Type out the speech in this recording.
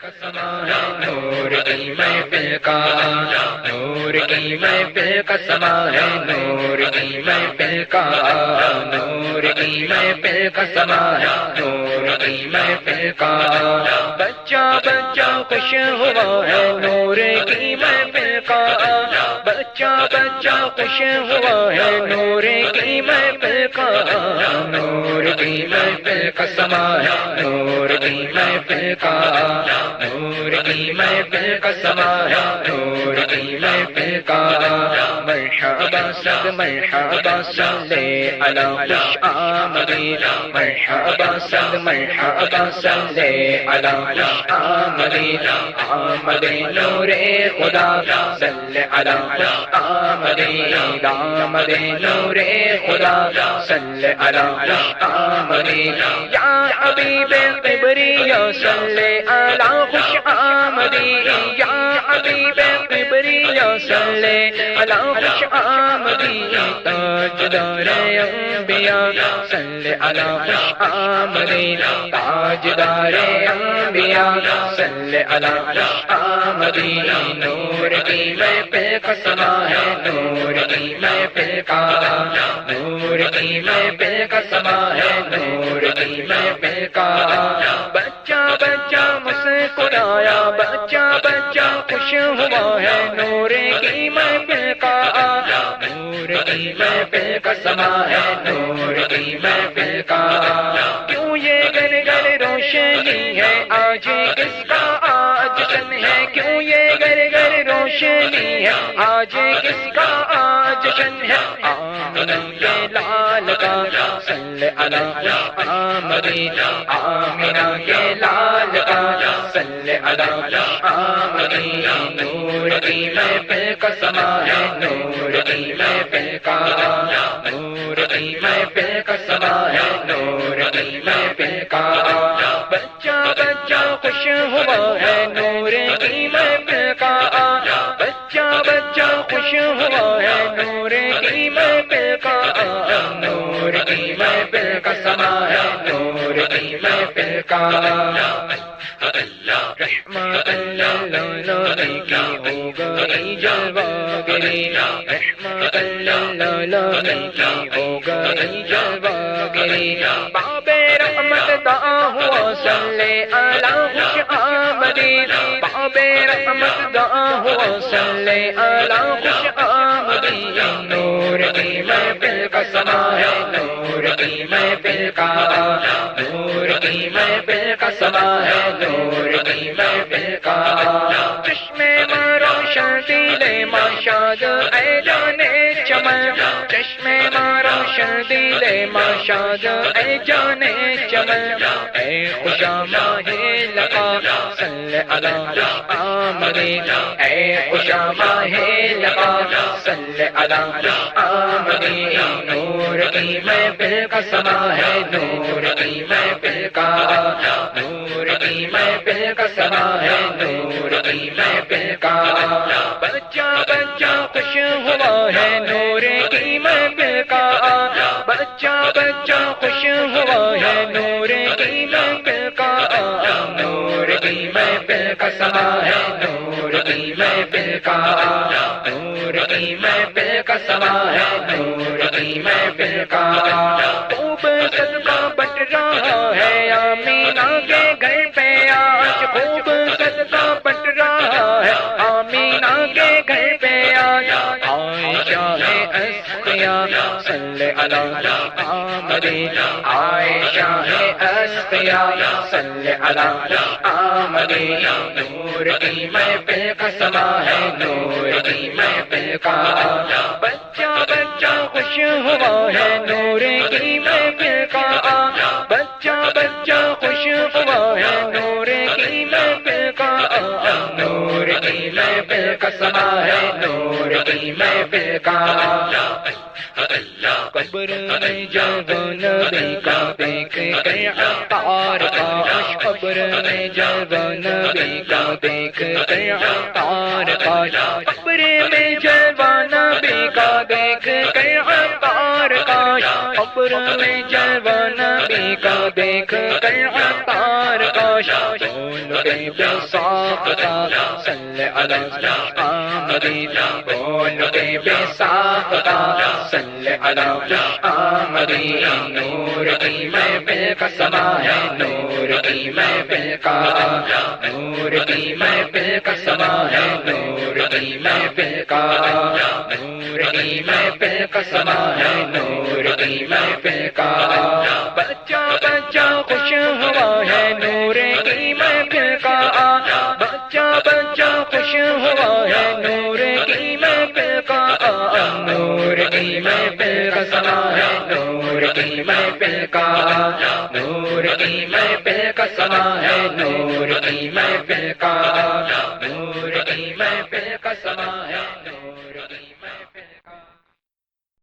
سما ہے نور کی محفل کا، نور کی محفل کا سما ہے نور کی محفل کا، نور کی محفل کا سما ہے نور کی محفل کا، بچہ بچہ خوش ہوا ہے نور کی محفل کا، بچہ بچہ خوش ہوا ہے نور کی محفل کا، نور کی محفل کا سما ہے نور کی محفل کا، نور کی محفل کا سما ہے نور کی محفل کا، مرحبا صد مرحبا صلی علی خوش آمدید، مرحبا صد مرحبا صلی علی خوش آمدید، آمد نور خدا صلی علی خوش آمدید، آمد نور خدا صلی علی خوش آمدید، یا حبیب قبریہ صلی علی خوش آمدید، یا حبیب قبریہ صلی علی خوش آمدید، تاجدار انبیاء صلی علی خوش آمدید، تاجدار انبیاء صلی علی خوش آمدید، نور کی محفل کا سما ہے نور کی محفل کا، نور کی محفل کا سما ہے نور کی محفل کا، بچہ بچہ مسکرایا بچہ بچہ خوش ہوا ہے نور کی محفل کا، نور کی محفل کا سما ہے نور کی محفل کا، کیوں یہ گھر گھر روشنی ہے آج کس کا آج جشن ہے، کیوں یہ گھر گھر روشنی ہے آج کس کا آج جشن ہے، آمنہ کے لال کا صلی علی خوش آمدید، آمنہ کے لال کا صلی علی خوش آمدید، نور کی محفل کا سما ہے نور کی محفل کا، نور کی محفل کا سما ہے نور کی محفل کا، بچہ بچہ خوش ہوا ہے نور کی محفل کا، بچہ بچہ خوش ہوا ہے نور کی محفل کا، نور کی محفل کا سما ہے نور کی محفل کا، رحمت للعالمین کی ہو گئی جلوہ گری، رحمت للعالمین کی ہو گئی جلوہ گری، باب رحمت دا ہوا صلی علی خوش آمدید، باب رحمت دا ہوا صلی علی خوش آمدید، نور کی محفل کا سما ہے نور کی محفل کا، نور کی محفل کا سما ہے نور کی محفل کا، چشمے مارو شادیل ماشاد اے جانے چمن، چشمے مارو شادیل ماشاد اے جانے چمن، اے خوشا ماہ لقا صلی علی خوش آمدید، اے خوشا ماہ لقا صلی علی خوش آمدید، نور کی محفل کا سما ہے نور کی محفل کا، نور کی محفل کا سما ہے نور کی محفل کا، بچہ بچہ خوش ہوا ہے نور کی محفل کا، بچہ بچہ خوش ہوا ہے نور کی محفل کا، نور کی محفل کا سما ہے نور کی محفل کا، نور کی محفل کا سما ہے نور کی محفل کا، خوب صدقہ بٹ رہا ہے آمینہ کے گھر پہ آج، خوب صدقہ بٹ رہا ہے آمینہ کے گھر پہ آج، عائشہ ہے اسقیاء صلی علی خوش آمدید، عائشہ ہے اسقیاء صلی علی خوش آمدید، نور کی محفل کا سما ہے نور کی محفل کا، بچہ بچہ خوش ہوا ہے نور کی محفل کا، بچہ بچہ خوش ہوا ہے نور کی محفل کا، نور کی محفل کا سما ہے نور کی محفل کا، قبر میں جب نبی کا دیکھ کے عطار کاش، قبر میں جب نبی کا دیکھ کے عطار کاش، قبر میں جب نبی کا دیکھ کے عطار کاش، قبر میں جب نبی کا دیکھ کے عطار کاش، بول کے بے ساختہ صلی علی محمد بول کے بے ساختہ صلی علی محمد نور کی محفل کا سما ہے نور کی محفل کا نور کی محفل کا سما ہے نور کی محفل کا نور کی محفل کا سما ہے نور کی محفل کا بچہ بچہ خوش ہوا ہے نور کی محفل کا بچہ بچہ خوش ہوا ہے نور کی محفل کا نور کی محفل کا سما ہے نور کی محفل کا نور کی محفل کا سما ہے نور کی محفل